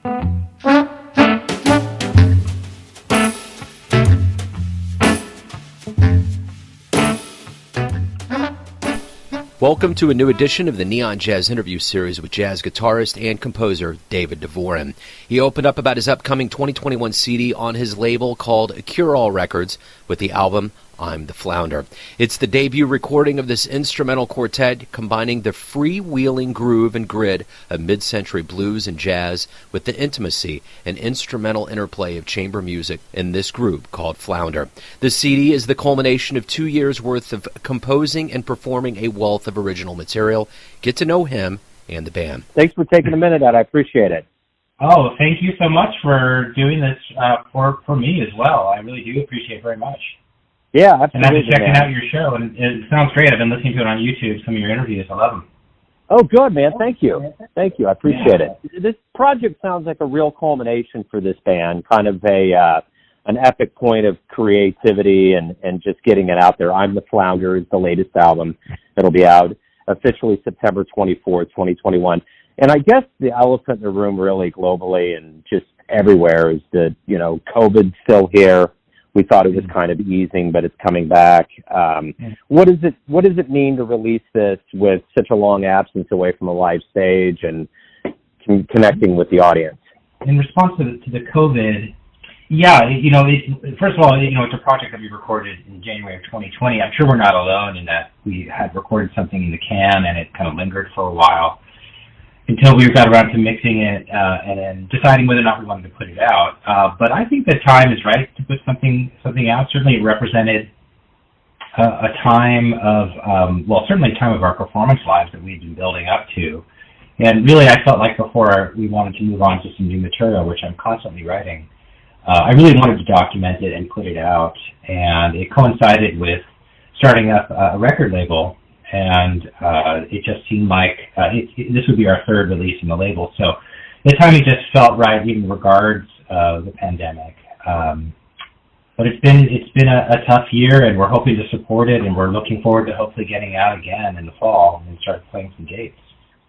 Welcome to a new edition of the Neon Jazz interview series with jazz guitarist and composer David Dvorin. He opened up about his upcoming 2021 CD on his label called Cure All Records with the album I'm the Flounder. It's the debut recording of this instrumental quartet combining the freewheeling groove and grid of mid-century blues and jazz with the intimacy and instrumental interplay of chamber music in this group called Flounder. The CD is the culmination of 2 years' worth of composing and performing a wealth of original material. Get to know him and the band. Thanks for taking a minute out. I appreciate it. Oh, thank you so much for doing this for me as well. I really do appreciate it very much. Yeah, absolutely. And I've been checking out your show, and it sounds great. I've been listening to it on YouTube, some of your interviews. I love them. Oh, good, man. Thank you. Thank you. I appreciate it. This project sounds like a real culmination for this band, kind of an epic point of creativity and just getting it out there. I'm the Flounder is the latest album. It'll be out officially September 24th, 2021. And I guess the elephant in the room really globally and just everywhere is that, COVID's still here. We thought it was kind of easing, but it's coming back. What does it mean to release this with such a long absence away from a live stage and connecting with the audience? In response to the COVID, yeah, first of all, it's a project that we recorded in January of 2020. I'm sure we're not alone in that we had recorded something in the can and it kind of lingered for a while until we got around to mixing it and then deciding whether or not we wanted to put it out. But I think the time is right to put something out. Certainly it represented a time of, certainly a time of our performance lives that we've been building up to. And really I felt like before we wanted to move on to some new material, which I'm constantly writing, I really wanted to document it and put it out. And it coincided with starting up a record label. And it just seemed like this would be our third release in the label. So the timing just felt right, even regards the pandemic. But it's been a tough year, and we're hoping to support it, and we're looking forward to hopefully getting out again in the fall and start playing some dates.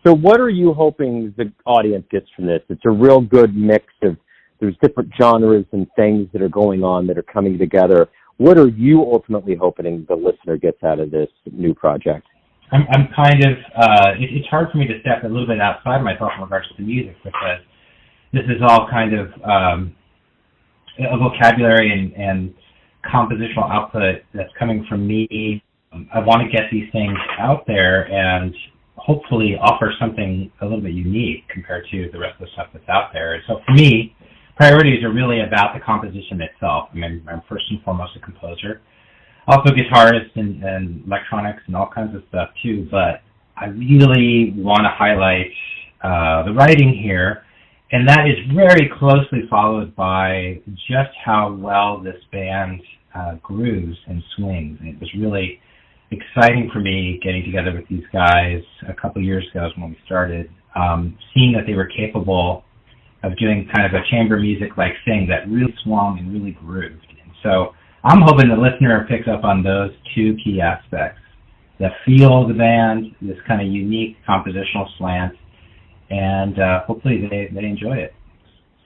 So what are you hoping the audience gets from this? It's a real good mix of, there's different genres and things that are going on that are coming together. What are you ultimately hoping the listener gets out of this new project? I'm kind of, it's hard for me to step a little bit outside of myself in regards to the music because this is all kind of a vocabulary and compositional output that's coming from me. I want to get these things out there and hopefully offer something a little bit unique compared to the rest of the stuff that's out there. And so for me, priorities are really about the composition itself. I mean, I'm first and foremost a composer. Also guitarist and electronics and all kinds of stuff too, but I really want to highlight the writing here, and that is very closely followed by just how well this band grooves and swings. And it was really exciting for me getting together with these guys a couple years ago when we started, seeing that they were capable of doing kind of a chamber music-like thing that really swung and really grooved. And so I'm hoping the listener picks up on those two key aspects, the feel of the band, this kind of unique compositional slant, and hopefully they enjoy it.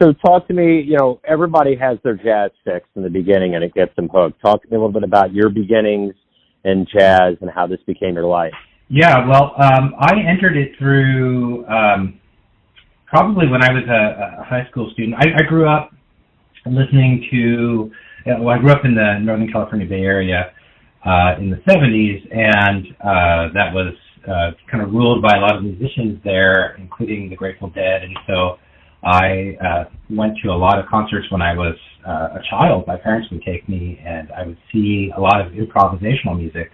So talk to me, everybody has their jazz fix in the beginning and it gets them hooked. Talk to me a little bit about your beginnings in jazz and how this became your life. Yeah, well, I entered it through probably when I was a high school student. I grew up listening to, I grew up in the Northern California Bay Area in the 70s, and that was kind of ruled by a lot of musicians there, including the Grateful Dead. And so I went to a lot of concerts when I was a child. My parents would take me, and I would see a lot of improvisational music,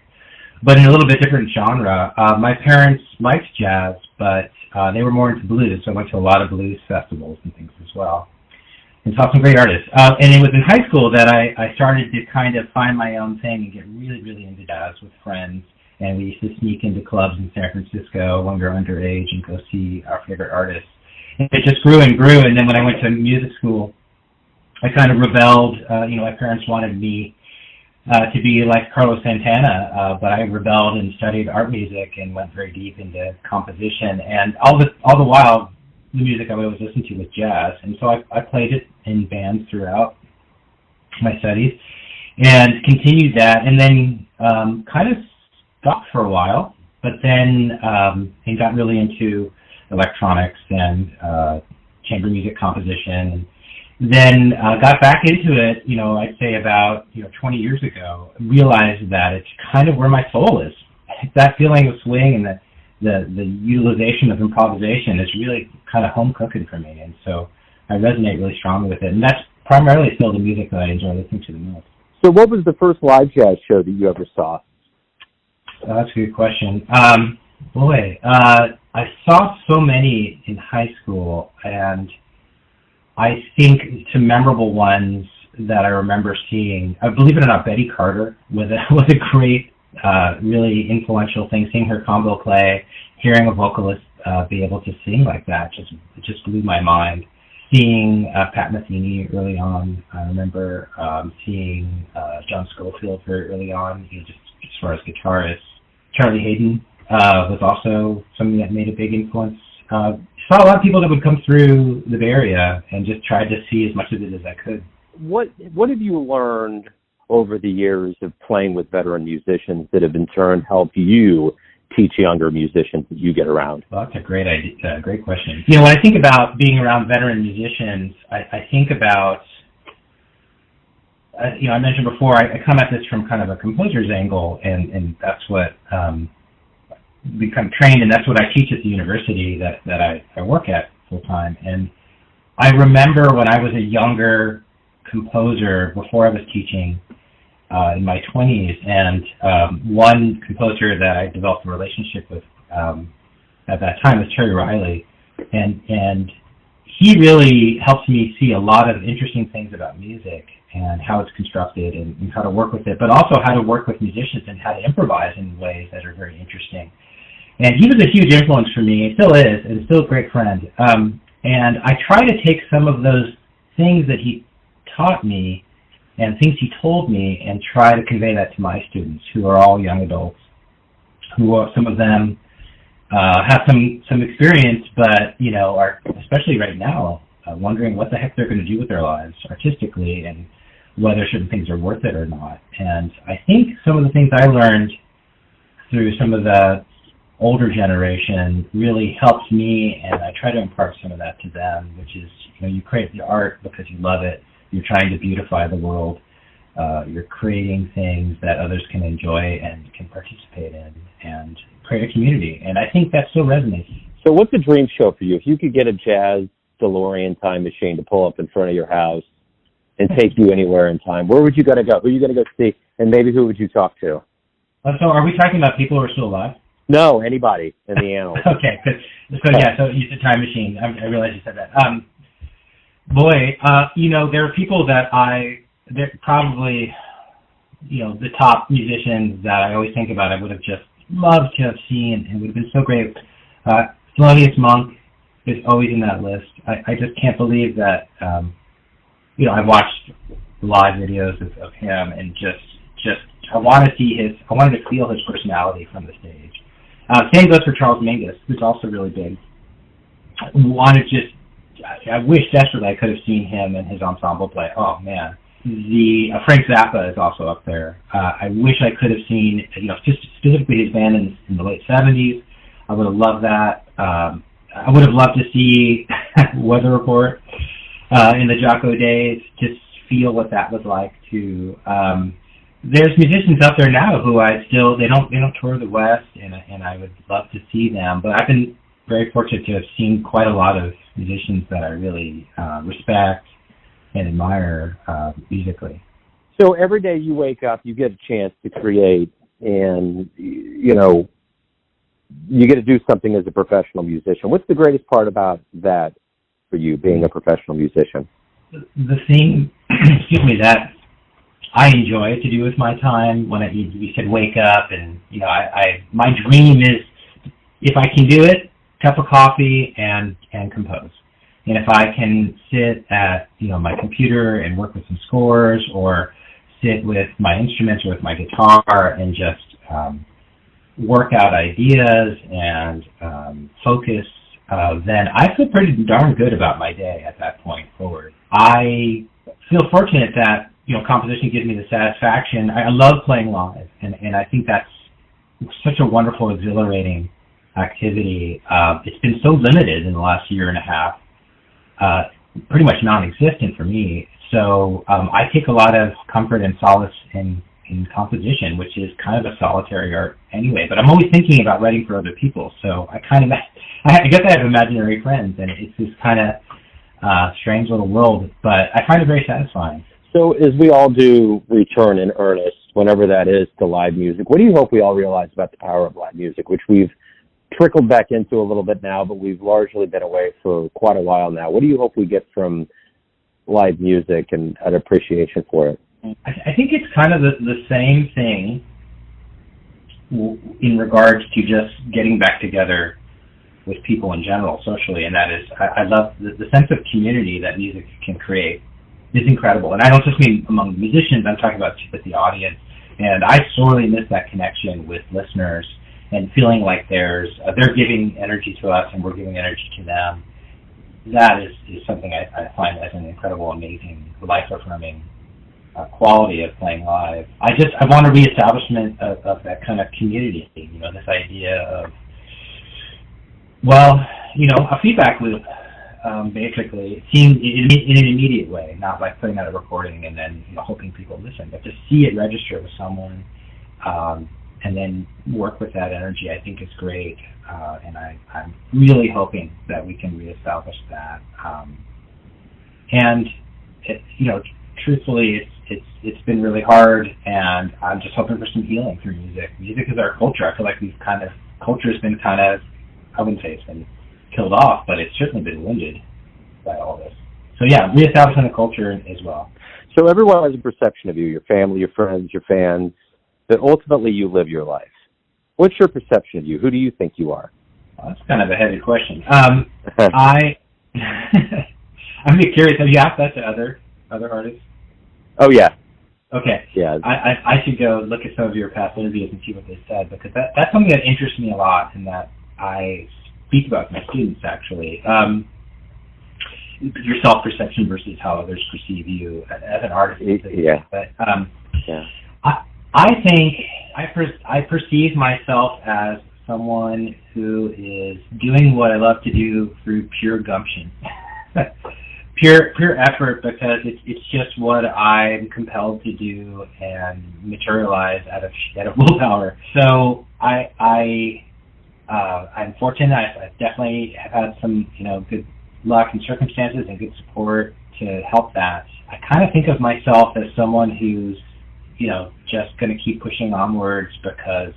but in a little bit different genre. My parents liked jazz, but they were more into blues, so I went to a lot of blues festivals and things as well, and saw some great artists. And it was in high school that I started to kind of find my own thing and get really, really into jazz with friends. And we used to sneak into clubs in San Francisco when we were underage and go see our favorite artists. And it just grew and grew. And then when I went to music school, I kind of rebelled. My parents wanted me to be like Carlos Santana, but I rebelled and studied art music and went very deep into composition. And all the while the music I would always listen to was jazz, and so I played it in bands throughout my studies, and continued that, and then kind of stopped for a while, but then and got really into electronics and chamber music composition. Then got back into it, I'd say about 20 years ago. Realized that it's kind of where my soul is. That feeling of swing and the utilization of improvisation is really kind of home cooking for me, and so I resonate really strongly with it. And that's primarily still the music that I enjoy listening to the most. So what was the first live jazz show that you ever saw? That's a good question. I saw so many in high school, and I think some memorable ones that I remember seeing, believe it or not, Betty Carter was a great, really influential thing. Seeing her combo play, hearing a vocalist be able to sing like that just blew my mind. Seeing Pat Metheny early on, I remember seeing John Scofield very early on, just as far as guitarists. Charlie Hayden was also something that made a big influence. Saw a lot of people that would come through the Bay Area and just tried to see as much of it as I could. What have you learned over the years of playing with veteran musicians that have in turn helped you teach younger musicians that you get around? Well, that's a great idea, great question. When I think about being around veteran musicians, I think about, I mentioned before, I come at this from kind of a composer's angle, and that's what become trained, and that's what I teach at the university that I work at full time. And I remember when I was a younger composer, before I was teaching in my 20s, and one composer that I developed a relationship with at that time was Terry Riley, and he really helps me see a lot of interesting things about music and how it's constructed and how to work with it, but also how to work with musicians and how to improvise in ways that are very interesting. And he was a huge influence for me. He still is, and still a great friend. And I try to take some of those things that he taught me and things he told me and try to convey that to my students, who are all young adults, who are, some of them have some experience, but are, especially right now, wondering what the heck they're going to do with their lives artistically and whether certain things are worth it or not. And I think some of the things I learned through some of the older generation really helps me, and I try to impart some of that to them, which is, you create the art because you love it. You're trying to beautify the world. You're creating things that others can enjoy and can participate in and create a community. And I think that still resonates. So what's a dream show for you? If you could get a jazz DeLorean time machine to pull up in front of your house and take you anywhere in time, where would you gotta go? Who are you gonna go see? And maybe who would you talk to? So are we talking about people who are still alive? No, anybody in the annals. Okay, so you said time machine. I realized you said that. There are people that they're probably, the top musicians that I always think about, I would have just loved to have seen, and would have been so great. Thelonious Monk is always in that list. I just can't believe that, I've watched live videos of him, and just I wanted to feel his personality from the stage. Same goes for Charles Mingus, who's also really big. I wish desperately I could have seen him and his ensemble play. Oh man, Frank Zappa is also up there. I wish I could have seen, just specifically his band in the late '70s. I would have loved that. I would have loved to see Weather Report in the Jocko days. Just feel what that was like too. There's musicians out there now who they don't tour the West, and I would love to see them. But I've been very fortunate to have seen quite a lot of musicians that I really respect and admire musically. So every day you wake up, you get a chance to create, and you get to do something as a professional musician. What's the greatest part about that for you, being a professional musician? The thing, that I enjoy to do with my time, when you said wake up, and my dream is, if I can do it, cup of coffee and compose. And if I can sit at my computer and work with some scores, or sit with my instruments or with my guitar and just work out ideas and focus then I feel pretty darn good about my day at that point forward. I feel fortunate that, composition gives me the satisfaction. I love playing live, and I think that's such a wonderful, exhilarating activity. It's been so limited in the last year and a half, pretty much non-existent for me. So I take a lot of comfort and solace in composition, which is kind of a solitary art anyway. But I'm always thinking about writing for other people, so I guess I have imaginary friends, and it's this kind of strange little world. But I find it very satisfying. So as we all do return in earnest, whenever that is, to live music, what do you hope we all realize about the power of live music, which we've trickled back into a little bit now, but we've largely been away for quite a while now? What do you hope we get from live music and an appreciation for it? I think it's kind of the same thing in regards to just getting back together with people in general, socially, and that is, I love the sense of community that music can create is incredible. And I don't just mean among musicians, I'm talking about with the audience. And I sorely miss that connection with listeners and feeling like they're giving energy to us and we're giving energy to them. That is something I find as an incredible, amazing, life-affirming quality of playing live. I want a reestablishment of that kind of community, this idea of, a feedback loop, basically, seen in an immediate way, not like putting out a recording and then hoping people listen, but to see it register with someone and then work with that energy, I think is great. And I'm really hoping that we can reestablish that. Truthfully, it's been really hard, and I'm just hoping for some healing through music. Music is our culture. I feel like culture has been I wouldn't say it's been killed off, but it's certainly been wounded by all this. So yeah, reestablishing the culture as well. So everyone has a perception of you, your family, your friends, your fans, that ultimately you live your life. What's your perception of you? Who do you think you are? Well, that's kind of a heavy question. I'm a bit curious. Have you asked that to other artists? Oh, yeah. Okay. Yeah. I should go look at some of your past interviews and see what they said, because that's something that interests me a lot and that I speak about with my students, actually. Your self-perception versus how others perceive you as an artist. Yeah. But yeah. I think I perceive myself as someone who is doing what I love to do through pure gumption. Pure effort, because it's just what I'm compelled to do and materialize out of willpower. So I'm fortunate. I definitely have had some good luck and circumstances and good support to help that. I kind of think of myself as someone who's just going to keep pushing onwards because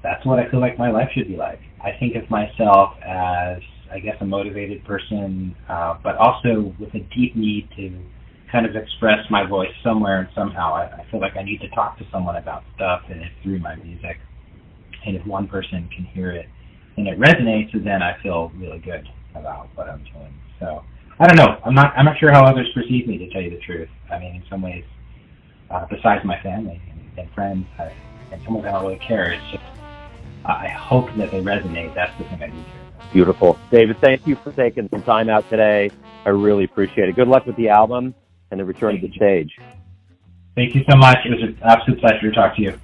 that's what I feel like my life should be like. I think of myself as, I guess, a motivated person, but also with a deep need to kind of express my voice somewhere and somehow. I feel like I need to talk to someone about stuff, and it's through my music. And if one person can hear it and it resonates, then I feel really good about what I'm doing. So I don't know. I'm not sure how others perceive me, to tell you the truth. I mean, in some ways, besides my family and friends, and some of them I don't really care. It's just I hope that they resonate. That's the thing I need to. Beautiful. David, thank you for taking some time out today. I really appreciate it. Good luck with the album and the return to the stage. Thank you so much. It was an absolute pleasure to talk to you.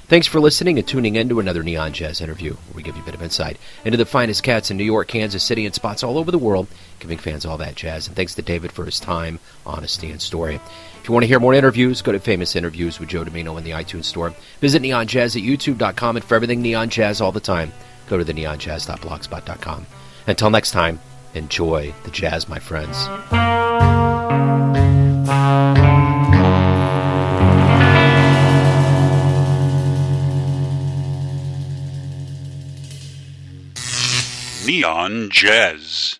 Thanks for listening and tuning in to another Neon Jazz interview, where we give you a bit of insight into the finest cats in New York, Kansas City, and spots all over the world, giving fans all that jazz. And thanks to David for his time, honesty, and story. If you want to hear more interviews, go to Famous Interviews with Joe Domino in the iTunes Store. Visit Neon Jazz at youtube.com, and for everything Neon Jazz all the time, go to the neonjazz.blogspot.com. Until next time, enjoy the jazz, my friends. Neon Jazz.